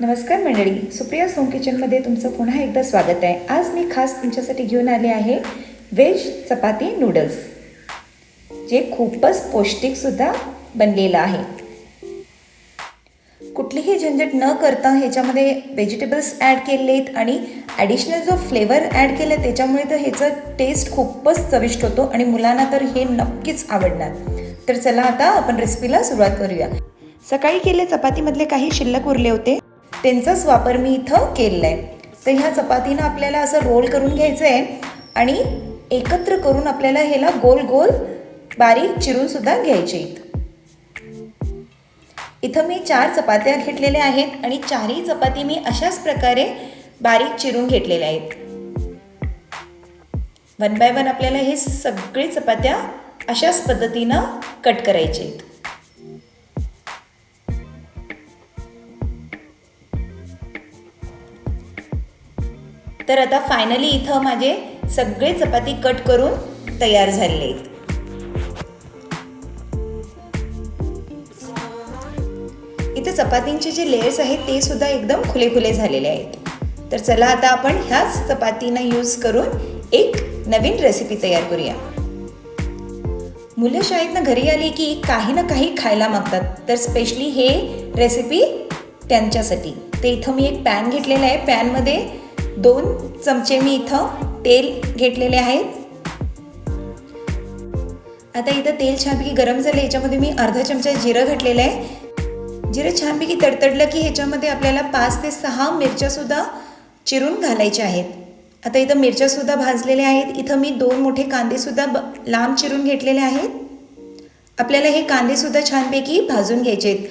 नमस्कार मंडळी, सुप्रिया होम किचनमध्ये तुमचं पुन्हा एकदा स्वागत आहे. आज मी खास तुमच्यासाठी घेऊन आले आहे व्हेज चपाती नूडल्स, जे खूपच पौष्टिकसुद्धा बनलेलं आहे. कुठलीही झंझट न करता ह्याच्यामध्ये व्हेजिटेबल्स ॲड केले आहेत आणि ॲडिशनल जो फ्लेवर ॲड केला त्याच्यामुळे तर ह्याचं टेस्ट खूपच चविष्ट होतो आणि मुलांना तर हे नक्कीच आवडणार. तर चला आता आपण रेसिपीला सुरुवात करूया. सकाळी केले चपातीमधले काही शिल्लक उरले होते, त्यांचाच वापर मी इथं केलेला आहे. तर ह्या चपातीनं आपल्याला असं रोल करून घ्यायचं आहे आणि एकत्र करून आपल्याला ह्याला गोल गोल बारीक चिरूनसुद्धा घ्यायचे आहेत. इथं मी 4 चपात्या घेतलेल्या आहेत आणि 4ही चपाती मी अशाच प्रकारे बारीक चिरून घेतलेल्या आहेत. 1 बाय 1 आपल्याला हे सगळे चपात्या अशाच पद्धतीनं कट करायचे आहेत. तर आता फायनली इथं माझे सगळे चपाती कट करून तयार झालेले आहेत. इथे चपातींचे जे लेयर्स आहेत ते सुद्धा एकदम खुले खुले झालेले आहेत. तर चला आता आपण ह्याच चपातींना यूज करून एक नवीन रेसिपी तयार करूया. मुलं शाळेतनं घरी आली की काही ना काही खायला मागतात, तर स्पेशली हे रेसिपी त्यांच्यासाठी. ते इथं मी एक पॅन घेतलेला आहे. पॅनमध्ये 2 चमचे मी इथं तेल घेतलेले आहेत. आता इथं तेल छानपैकी गरम झालं. याच्यामध्ये मी अर्धा चमचा जिरं घातलेलं आहे. जिरं छानपैकी तडतडलं की ह्याच्यामध्ये आपल्याला 5 ते 6 मिरच्यासुद्धा चिरून घालायच्या आहेत. आता इथं मिरच्यासुद्धा भाजलेल्या आहेत. इथं मी 2 मोठे कांदेसुद्धा लांब चिरून घेतलेले आहेत. आपल्याला हे कांदेसुद्धा छानपैकी भाजून घ्यायचे आहेत.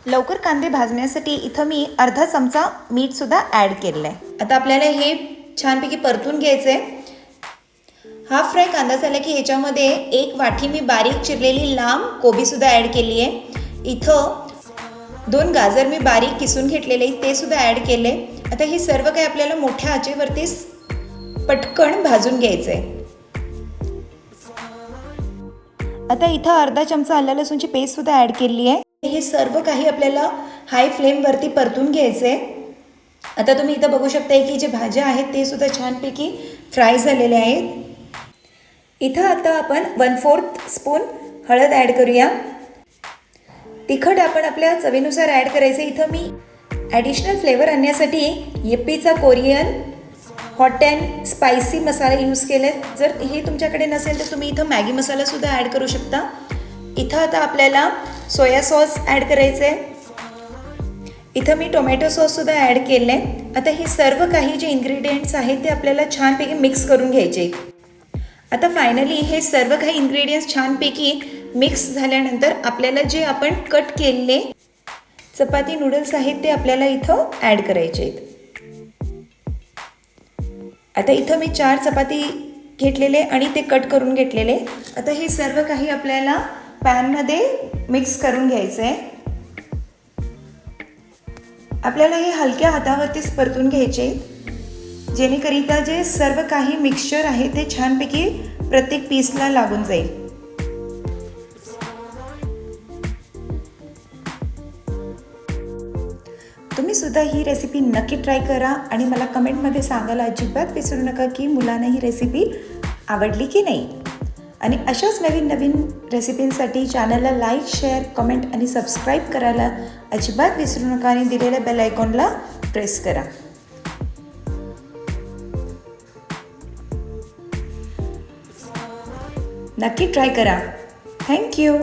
लवकर कांदे भाजण्यासाठी इथं मी अर्धा चमचा मीठसुद्धा ॲड केलेलं आहे. आता आपल्याला हे छानपैकी परतून घ्यायचं आहे. हाफ फ्राय कांदा झाला की ह्याच्यामध्ये 1 वाटी मी बारीक चिरलेली लांब कोबीसुद्धा ॲड केली आहे. इथं 2 गाजर मी बारीक किसून घेतलेले ते सुद्धा ॲड केले. आता हे सर्व काही आपल्याला मोठ्या आचेवरती पटकन भाजून घ्यायचं आहे. आता इथं अर्धा चमचा आलं लसूणची पेस्टसुद्धा ॲड केली आहे. हे सर्व काही आपल्याला हाय फ्लेमवरती परतून घ्यायचं आहे. आता तुम्ही इथं बघू शकता की जे भाज्या आहेत ते सुद्धा छानपैकी फ्राय झालेले आहेत. इथं आता आपण 1/4 स्पून हळद ॲड करूया. तिखट आपण आपल्या चवीनुसार ॲड करायचं. इथं मी ॲडिशनल फ्लेवर आणण्यासाठी येप्पीचा Korean hot and spicy masala use केले. जर हे तुमच्याकडे नसेल तर तुम्ही इथं मॅगी मसालासुद्धा ॲड करू शकता. इथं आता आपल्याला सोया सॉस ॲड करायचं आहे. इथं मी टोमॅटो सॉससुद्धा ॲड केलं आहे. आता हे सर्व काही जे इन्ग्रेडियंट्स आहेत ते आपल्याला छानपैकी मिक्स करून घ्यायचे. आता फायनली हे सर्व काही इन्ग्रेडियंट्स छानपैकी मिक्स झाल्यानंतर आपल्याला जे आपण कट केलेले चपाती नूडल्स आहेत ते आपल्याला इथं ॲड करायचे आहेत. आता इथं मी 4 चपाती घेतलेले आणि ते कट करून घेतलेले. आता हे सर्व काही आपल्याला पॅनमध्ये मिक्स करून घ्यायचं आहे. आपल्याला हे हलक्या हातावरतीच परतून घ्यायचे, जेणेकरिता जे सर्व काही मिक्सचर आहे ते छानपैकी प्रत्येक पीसला लागून जाईल. तुम्ही सुद्धा ही रेसिपी नक्की ट्राय करा आणि मला कमेंटमध्ये सांगायला अजिबात विसरू नका की मुलांना ही रेसिपी आवडली की नाही. आणि अशाच नवीन नवीन रेसिपींसाठी चॅनलला लाईक, शेअर, कमेंट आणि सबस्क्राईब करायला अजिबात विसरू नका आणि दिलेल्या बेल आयकॉनला प्रेस करा. नक्की ट्राय करा. थँक्यू.